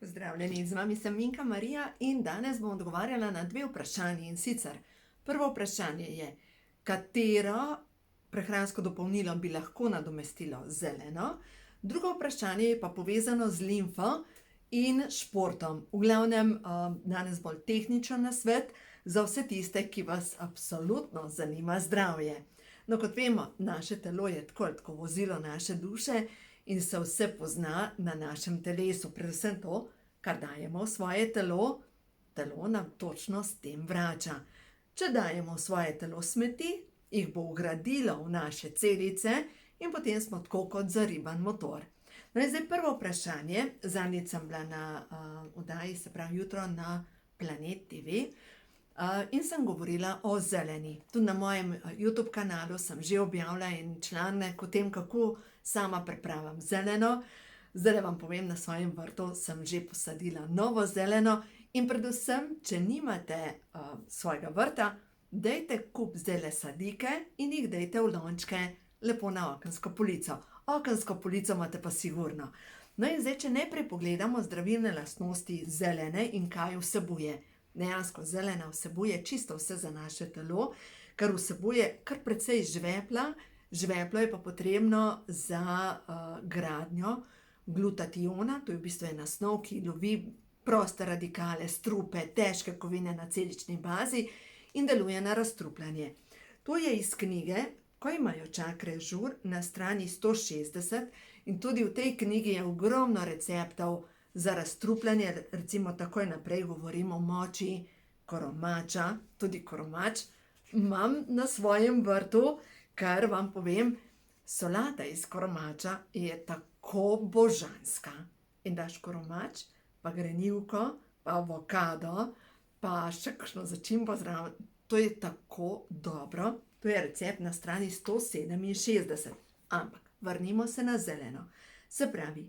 Pozdravljeni, z vami sem Minka Marija in danes bom odgovarjala na dve vprašanji. In sicer, prvo vprašanje je, katero prehransko dopolnilo bi lahko nadomestilo zeleno, drugo vprašanje je pa povezano z limfo in športom. V glavnem, danes bolj tehničen nasvet za vse tiste, ki vas absolutno zanima zdravje. No, kot vemo, naše telo je tako ali tako vozilo naše duše in se vse pozna na našem telesu, predvsem to, kar dajemo v svoje telo, telo nam točno s tem vrača. Če dajemo v svoje telo smeti, jih bo vgradilo v naše celice in potem smo tako kot zariban motor. No in zdaj prvo vprašanje, zadnjič sem bila na oddaji, se pravi jutro na Planet TV, in sem govorila o zeleni. Tudi na mojem YouTube kanalu sem že objavila en članek o tem, kako sama pripravim zeleno. Zdaj vam povem, na svojem vrtu sem že posadila novo zeleno in predvsem, če nimate svojega vrta, dajte kup zdajle sadike in jih dajte v lončke lepo na okensko polico. Okensko polico imate pa sigurno. No in zdaj, če najprej pogledamo zdravilne lastnosti zelene in kaj vsebuje. Dejansko zelena vsebuje čisto vse za naše telo, ker vsebuje kar precej žvepla. Žveplo je pa potrebno za gradnjo glutationa, to je v bistvu ena snov, ki lovi proste radikale, strupe, težke kovine na celični bazi in deluje na razstrupljanje. To je iz knjige Ko imajo čakre žur na strani 160 in tudi v tej knjigi je ogromno receptov za razstrupljanje, recimo takoj naprej govorimo o moči koromača, tudi koromač imam na svojem vrtu, kar vam povem, solata iz koromača je tako božanska. In daš koromač, pa grenivko, pa avokado, pa še kakšno začimbo zraven. To je tako dobro. To je recept na strani 167. Ampak vrnimo se na zeleno. Se pravi,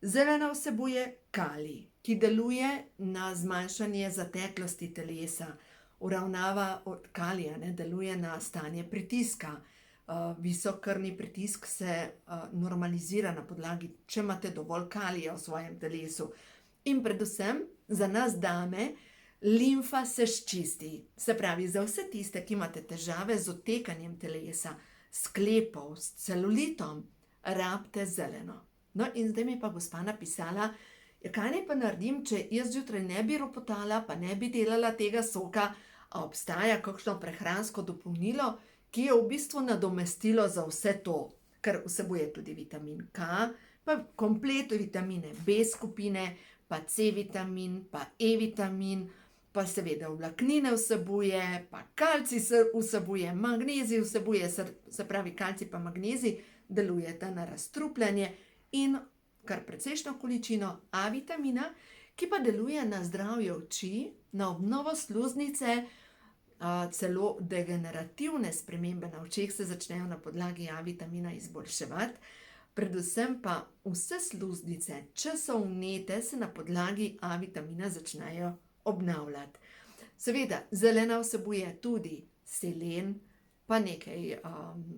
zelena vsebuje kalij, ki deluje na zmanjšanje zateklosti telesa, uravnava od kalija, deluje na stanje pritiska. Visok krvni pritisk se normalizira na podlagi, če imate dovolj kalija v svojem telesu. In predvsem za nas dame, limfa se sčisti. Se pravi, za vse tiste, ki imate težave z otekanjem telesa, sklepov, s celulitom, rabite zeleno. No in zdaj mi pa gospa napisala, kaj naj pa naredim, če jaz zjutraj ne bi ropotala, pa ne bi delala tega soka, a obstaja kakšno prehransko dopolnilo, ki je v bistvu nadomestilo za vse to, ker vsebuje tudi vitamin K, pa komplet vitamine B skupine, pa C vitamin, pa E vitamin, pa seveda vlaknine vsebuje, pa kalcij vsebuje, magnezij vsebuje, se pravi kalcij pa magnezij delujeta na razstrupljanje in kar precejšno količino A vitamina, ki pa deluje na zdravje oči, na obnovo sluznice, celo degenerativne spremembe na očeh se začnejo na podlagi A vitamina izboljševati, predvsem pa vse sluznice, če so vnete, se na podlagi A vitamina začnejo obnavljati. Seveda, zelena vsebuje tudi selen, pa nekaj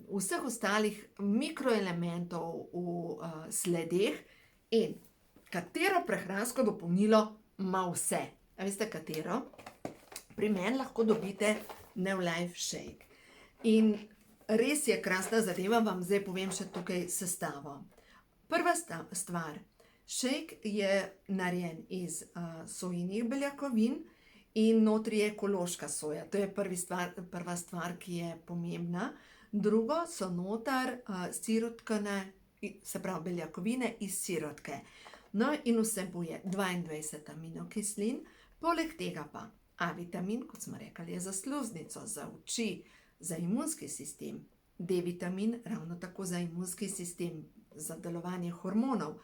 vseh ostalih mikroelementov v sledeh in katero prehransko dopolnilo ima vse. A veste katero? Pri meni lahko dobite Neolife Shake. In res je krasna zadeva, vam zdaj povem še tukaj sestavo. Prva stvar, shake je narejen iz sojinih beljakovin in notri je ekološka soja. To je prva stvar, ki je pomembna. Drugo so noter sirotkane, se pravi beljakovine iz sirotke. No in vsebuje 22 aminokislin, poleg tega pa A vitamin, kot smo rekli, je za sluznico, za oči, za imunski sistem. D vitamin, ravno tako za imunski sistem, za delovanje hormonov.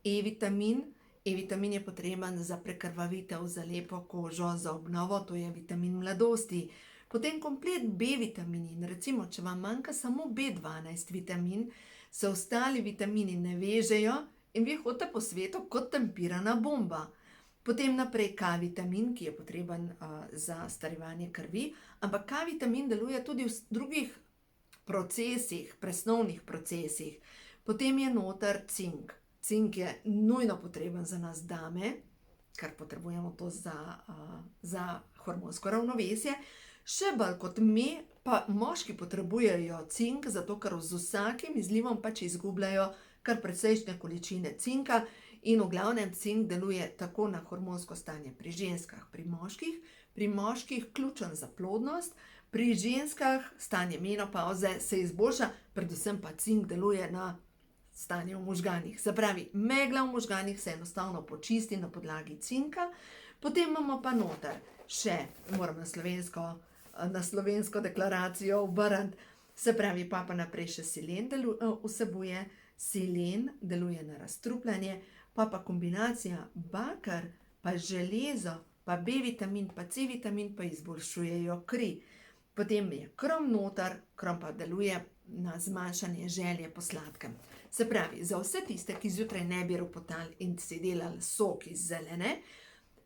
E vitamin je potreben za prekrvavitev, za lepo kožo, za obnovo, to je vitamin mladosti. Potem komplet B vitamin, recimo, če vam manjka samo B12 vitamin, se ostali vitamini ne vežejo in vi hodite po svetu kot tempirana bomba. Potem naprej K vitamin, ki je potreben za starevanje krvi, ampak K vitamin deluje tudi v drugih procesih, presnovnih procesih. Potem je noter cink. Cink je nujno potreben za nas dame, ker potrebujemo to za hormonsko ravnovesje. Še bolj kot mi, pa moški potrebujejo cink, zato ker z vsakim izlivom pač izgubljajo kar precejšnje količine cinka in v glavnem cink deluje tako na hormonsko stanje pri ženskah, pri moških ključen za plodnost, pri ženskah stanje menopavze se izboljša, predvsem pa cink deluje na stanje v možganih. Se pravi, megla v možganih se enostavno počisti na podlagi cinka, potem imamo pa noter še, moram na slovensko deklaracijo obrniti, se pravi, pa naprej še selen vsebuje, selen deluje na razstrupljanje, pa kombinacija baker, pa železo, pa B-vitamin, pa C-vitamin pa izboljšujejo kri. Potem je krom noter, krom pa deluje na zmanjšanje želje po sladkem. Se pravi, za vse tiste, ki zjutraj ne bi ropotali in si delali sok iz zelene,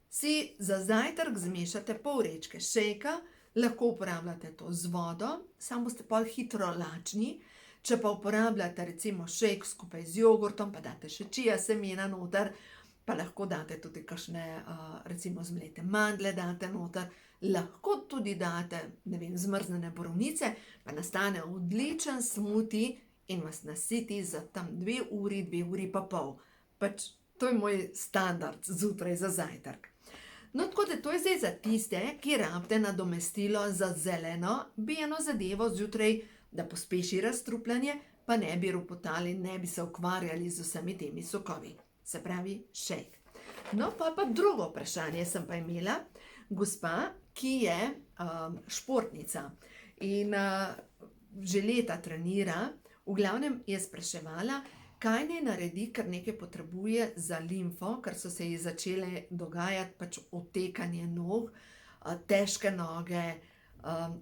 si za zajtrk zmešate pol vrečke šejka, lahko uporabljate to z vodo, samo boste pol hitro lačni. Če pa uporabljate recimo šejk skupaj z jogurtom, pa date še čija semena noter, pa lahko date tudi kakšne, recimo zmlete mandlje date noter, lahko tudi date, ne vem, zmrznjene borovnice, pa nastane odličen smuti in vas nasiti za tam 2 uri, 2 uri pa pol. Pač to je moj standard zjutraj za zajtrk. No, tako da to je zdaj za tiste, ki rabite nadomestilo za zeleno, bi eno zadevo zjutraj, da pospeši razstrupljanje, pa ne bi ropotali, ne bi se ukvarjali z vsemi temi sokovi. Se pravi, šejk. No, pa drugo vprašanje sem pa imela, gospa, ki je športnica in že leta trenira, v glavnem je spraševala, kaj naj naredi, ker nekaj potrebuje za limfo, ker so se ji začele dogajati pač otekanje nog, težke noge,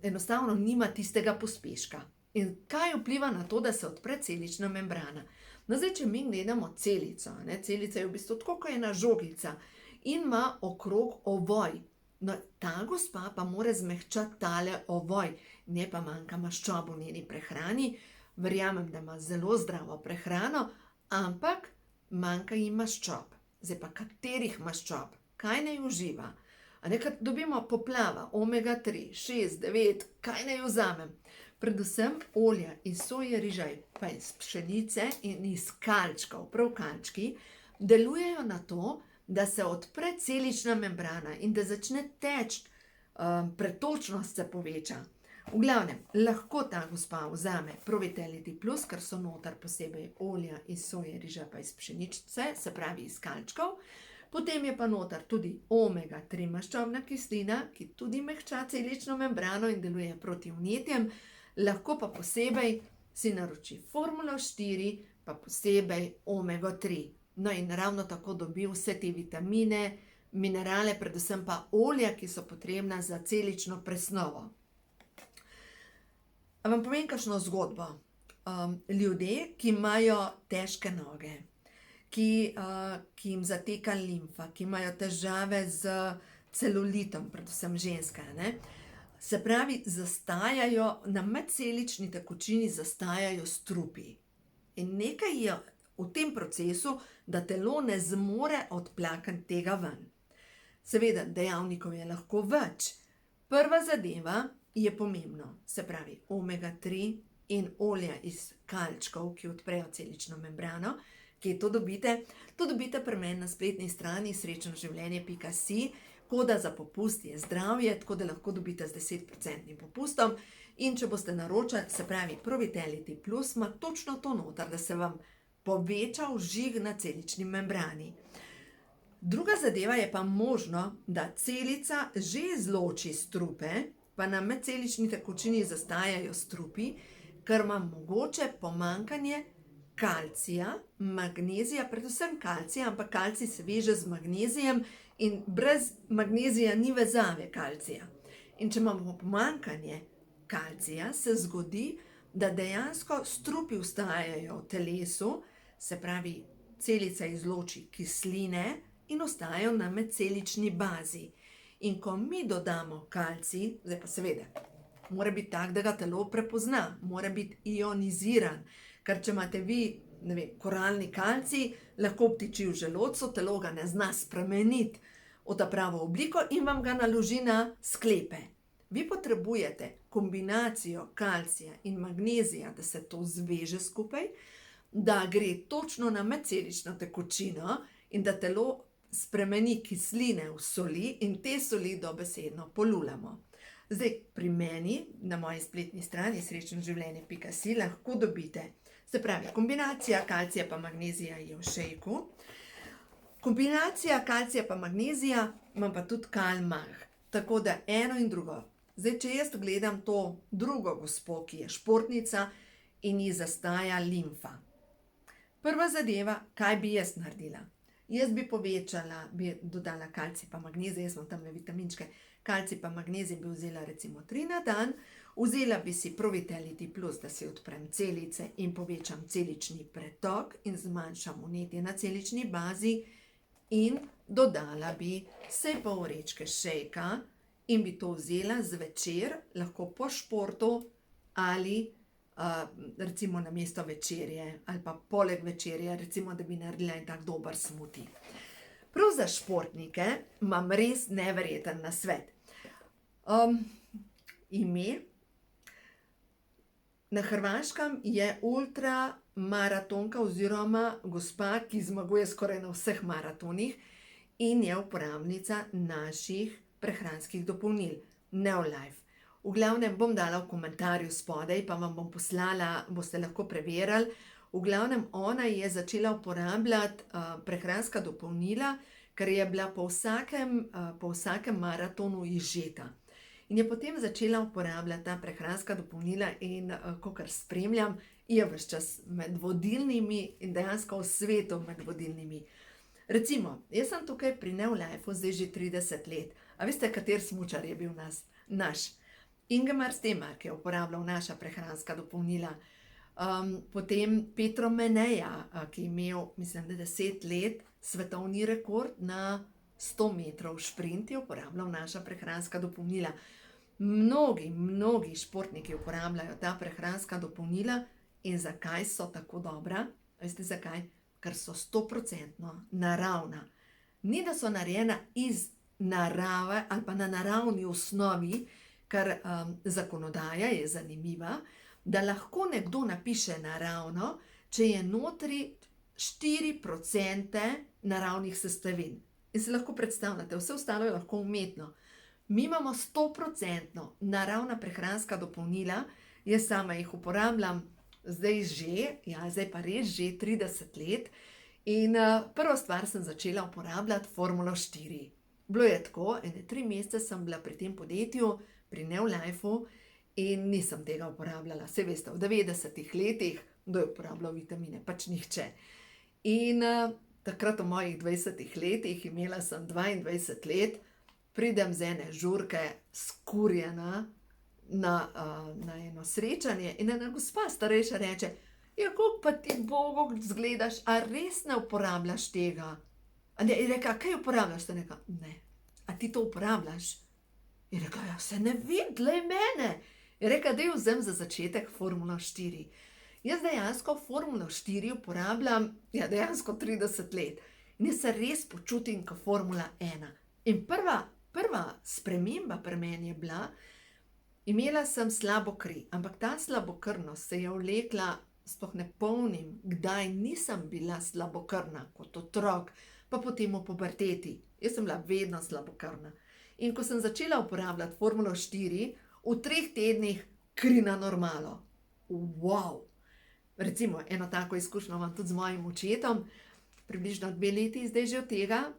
enostavno nima tistega pospeška. In kaj vpliva na to, da se odpre celična membrana? No, zdaj, če mi gledamo celico, celica je v bistvu tako kot ena žogica in ima okrog ovoj. No, ta gospa pa mora zmehčati tale ovoj, ne pa manjka maščob v njeni prehrani. Verjamem, da ima zelo zdravo prehrano, ampak manjka ji maščob. Zdaj pa katerih maščob? Kaj naj uživa? Ker dobimo poplava, omega 3, 6, 9, kaj naj vzamem? Predvsem olja iz soje, riža, pa iz pšenice in iz kalčkov, prav kalčki, delujejo na to, da se odpre celična membrana in da začne teči, pretočnost se poveča. V glavnem, lahko ta gospa vzame Pro-Vitality Plus, ker so noter posebej olja iz soje, riža, pa iz pšenice, se pravi iz kalčkov. Potem je pa noter tudi omega 3 maščobna kislina, ki tudi mehča celično membrano in deluje proti vnetjem. Lahko pa posebej si naroči Formulo 4, pa posebej omega 3. No in ravno tako dobi vse te vitamine, minerale, predvsem pa olja, ki so potrebna za celično presnovo. Vam povem kakšno zgodbo. Ljudje, ki imajo težke noge, ki jim zateka limfa, ki imajo težave z celulitom, predvsem ženske, se pravi, zastajajo, na medcelični tekočini zastajajo strupi. In nekaj je v tem procesu, da telo ne zmore odplakati tega ven. Seveda, dejavnikov je lahko več. Prva zadeva je pomembno, se pravi, omega 3 in olja iz kalčkov, ki odprejo celično membrano. Kje to dobite? To dobite pri meni na spletni strani srečnoživljenje.si, koda za popust je zdravje, tako da lahko dobite z 10% popustom. In če boste naročali, se pravi, Pro-Vitality Plus ima točno to noter, da se vam poveča vžig na celični membrani. Druga zadeva je pa možno, da celica že izloči strupe, pa na medcelični tekočini zastajajo strupi, ker ima mogoče pomanjkanje kalcija, magnezija, predvsem kalcija, ampak kalcij se veže z magnezijem in brez magnezija ni vezave kalcija. In če imamo pomanjkanje kalcija, se zgodi, da dejansko strupi vstajajo v telesu, se pravi, celica izloči kisline in ostajajo na medcelični bazi. In ko mi dodamo kalcij, zdaj pa seveda, mora biti tak, da ga telo prepozna, mora biti ioniziran, ker če imate vi ne vem, koralni kalcij lahko obtiči v želodcu, telo ga ne zna spremeniti v ta pravo obliko in vam ga naloži na sklepe. Vi potrebujete kombinacijo kalcija in magnezija, da se to zveže skupaj, da gre točno na medcelično tekočino in da telo spremeni kisline v soli in te soli dobesedno polulamo. Zdaj, pri meni, na moji spletni strani srečnoživljenje.si lahko dobite, se pravi, kombinacija kalcija pa magnezija je v šejku, kombinacija kalcija pa magnezija imam pa tudi kalmah, tako da eno in drugo. Zdaj, če jaz gledam to drugo gospo, ki je športnica in ji zastaja limfa. Prva zadeva, kaj bi jaz naredila? Jaz bi povečala, bi dodala kalcij pa magnezij, jaz imam tamle vitaminčke, kalcij pa magnezij bi vzela recimo 3 na dan, vzela bi si Pro-Vitality Plus, da si odprem celice in povečam celični pretok in zmanjšam vnetje na celični bazi in dodala bi vsaj pol vrečke šejka in bi to vzela zvečer, lahko po športu ali recimo namesto večerje ali pa poleg večerje, recimo, da bi naredila en tak dober smuti. Prav za športnike imam res neverjeten nasvet. Ime na Hrvaškem je ultramaratonka oziroma gospa, ki zmaguje skoraj na vseh maratonih in je uporabnica naših prehranskih dopolnil, Neolife. V glavnem bom dala v komentarju spodaj, pa vam bom poslala, boste lahko preverili. V glavnem ona je začela uporabljati prehranska dopolnila, ker je bila po vsakem maratonu izžeta. In je potem začela uporabljati ta prehranska dopolnila in kakor spremljam, je ves čas med vodilnimi in dejansko v svetu med vodilnimi. Recimo, jaz sem tukaj pri Neolifeu zdaj že 30 let. A veste, kater smučar je bil naš? Ingemar Stenmark je uporabljal naša prehranska dopolnila. Potem Petro Meneja, ki je imel, mislim, da 10 let, svetovni rekord na 100 metrov šprint, je uporabljal naša prehranska dopolnila. Mnogi športniki uporabljajo ta prehranska dopolnila in zakaj so tako dobra? Veste zakaj? Ker so 100% naravna. Ni, da so narejena iz narave ali pa na naravni osnovi, ker zakonodaja je zanimiva, da lahko nekdo napiše naravno, če je notri 4% naravnih sestavin. In si lahko predstavljate, vse ostalo je lahko umetno. Mi imamo 100% naravna prehranska dopolnila, jaz sama jih uporabljam zdaj pa res že 30 let in prvo stvar sem začela uporabljati Formulo 4. Bilo je tako, 3 mesece sem bila pri tem podjetju, pri Neolifeu in nisem tega uporabljala. Saj veste, v 90-ih letih, kdo je uporabljal vitamine? Pač nihče. In takrat v mojih 20 letih, imela sem 22 let, pridem z ene žurke skurjena na eno srečanje in ena gospa starejša reče: ja, koliko pa ti bogo zgledaš, a res ne uporabljaš tega? Je rekla, kaj uporabljaš? Sem rekla, ne. A ti to uporabljaš? Je rekla, ja, se ne vem, glej mene. Je rekla, daj vzem za začetek Formulo 4. Jaz dejansko Formulo 4 uporabljam, ja, dejansko 30 let. In jaz se res počutim kot Formula 1. In prva sprememba pri meni je bila, imela sem slabo kri, ampak ta slabokrvnost se je vlekla, sploh ne pomnim, kdaj nisem bila slabokrvna kot otrok, pa potem v puberteti. Jaz sem bila vedno slabokrvna. In ko sem začela uporabljati Formulo 4, v 3 tednih kri na normalo. Wow! Recimo, eno tako izkušnjo imam tudi z mojim očetom, približno 2 leti zdaj že od tega,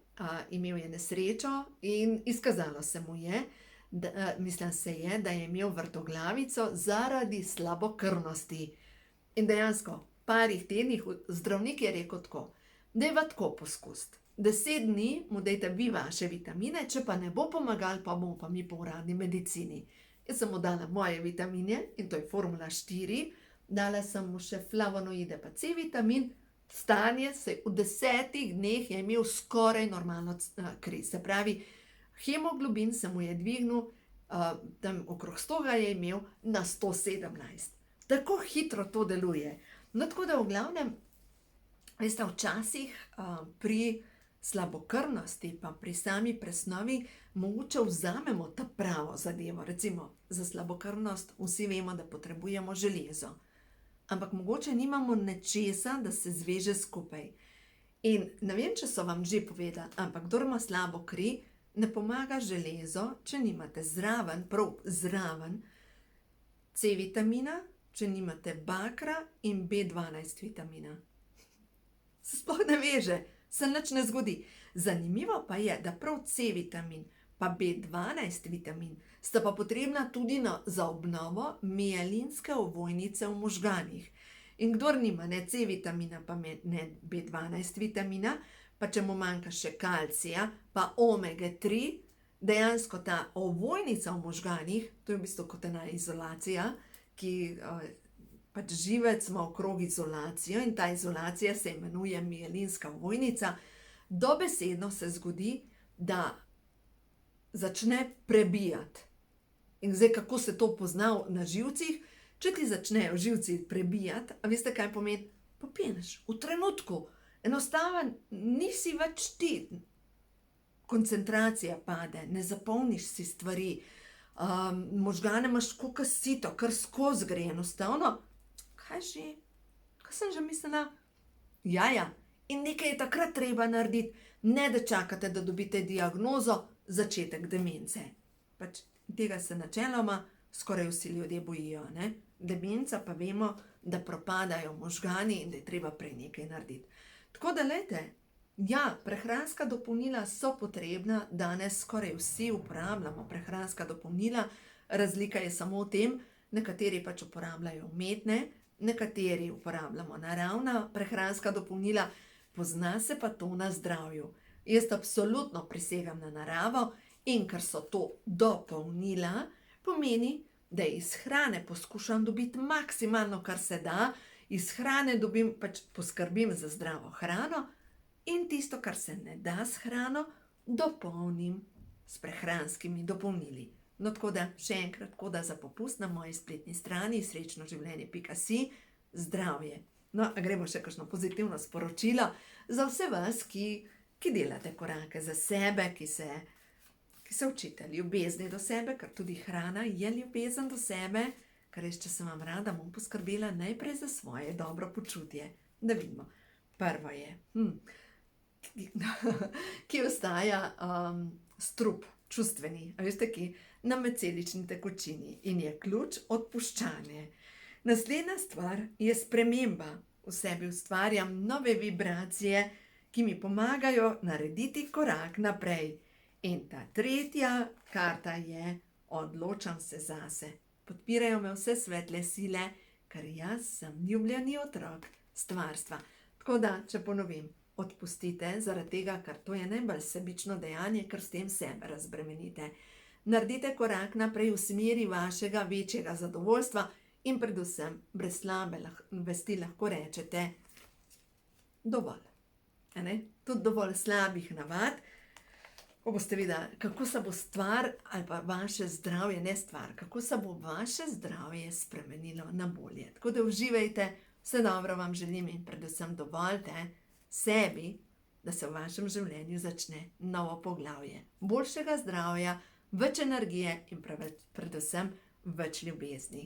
imel je nesrečo in izkazalo se mu je, da je imel vrtoglavico zaradi slabokrvnosti. In dejansko, v parih tednih zdravnik je rekel tako, dajva tako poskusiti. 10 dni mu dajte vi vaše vitamine, če pa ne bo pomagal, pa bomo pa mi po uradni medicini. Jaz sem mu dala moje vitamine in to je Formula 4, dala sem mu še flavonoide pa C vitamin, stanje se v 10 dneh je imel skoraj normalno kri. Se pravi, hemoglobin se mu je dvignil, tam okrog 100 ga je imel na 117. Tako hitro to deluje. No, tako da v glavnem, Veste, včasih pri slabokrvnosti, pa pri sami presnovi, mogoče vzamemo ta pravo zadevo. Recimo, za slabokrvnost vsi vemo, da potrebujemo železo. Ampak mogoče nimamo nečesa, da se zveže skupaj. In ne vem, če so vam že povedali, ampak kdor ima slabo kri, ne pomaga železo, če nimate zraven, prav zraven, C vitamina, če nimate bakra in B12 vitamina. Se sploh ne veže, se nič ne zgodi. Zanimivo pa je, da prav C vitamin pa B12 vitamin sta pa potrebna tudi za obnovo mielinske ovojnice v možganih. In kdor nima ne C vitamina pa ne B12 vitamina, pa če mu manjka še kalcija, pa omega 3, dejansko ta ovojnica v možganih, to je v bistvu kot ena izolacija, ki pač živec ima okrog izolacijo in ta izolacija se imenuje mielinska ovojnica, dobesedno se zgodi, da začne prebijati. In zdaj, kako se to pozna na živcih, če ti začnejo živci prebijati, a veste, kaj pomeni? Popeneš, v trenutku, enostaven, nisi več ti, koncentracija pade, ne zapolniš si stvari, možgane imaš kot sito, kar skozi gre, enostavno, kaj že, kaj sem že mislila? Ja, in nekaj je takrat treba narediti, ne da čakate, da dobite diagnozo, začetek demence. Pač tega se načeloma skoraj vsi ljudje bojijo, ne? Demenca pa vemo, da propadajo možgani in da je treba prej nekaj narediti. Tako da, glejte, ja, prehranska dopolnila so potrebna, danes skoraj vsi uporabljamo prehranska dopolnila, razlika je samo v tem, nekateri pač uporabljajo umetne, nekateri uporabljamo naravna prehranska dopolnila, pozna se pa to na zdravju. Jaz absolutno prisegam na naravo in ker so to dopolnila, pomeni, da iz hrane poskušam dobiti maksimalno, kar se da, iz hrane dobim, pač poskrbim za zdravo hrano in tisto, kar se ne da s hrano, dopolnim s prehranskimi dopolnili. No, tako da, še enkrat, tako da za popust na moji spletni strani srečnoživljenje.si, zdravje. No, a gremo še kakšno pozitivno sporočilo za vse vas, ki delate korake za sebe, ki se učite ljubezni do sebe, ker tudi hrana je ljubezen do sebe, ker res, če sem vam rada, bom poskrbela najprej za svoje dobro počutje. Da vidimo. Prvo je, ki ostaja strup, čustveni, a veste ki, na medcelični tekočini in je ključ odpuščanje. Naslednja stvar je sprememba. V sebi ustvarjam nove vibracije, ki mi pomagajo narediti korak naprej. In ta tretja karta je odločam se zase. Podpirajo me vse svetle sile, ker jaz sem ljubljeni otrok stvarstva. Tako da, če ponovim, odpustite zaradi tega, ker to je najbolj sebično dejanje, ker s tem sebe razbremenite. Naredite korak naprej v smeri vašega večjega zadovoljstva in predvsem brez slabe vesti lahko rečete dovolj. Tudi dovolj slabih navad, ko boste videli, kako se bo stvar ali pa vaše zdravje, ne stvar, kako se bo vaše zdravje spremenilo na bolje. Tako da uživajte, vse dobro vam želim in predvsem dovoljte sebi, da se v vašem življenju začne novo poglavje. Boljšega zdravja, več energije in predvsem več ljubezni.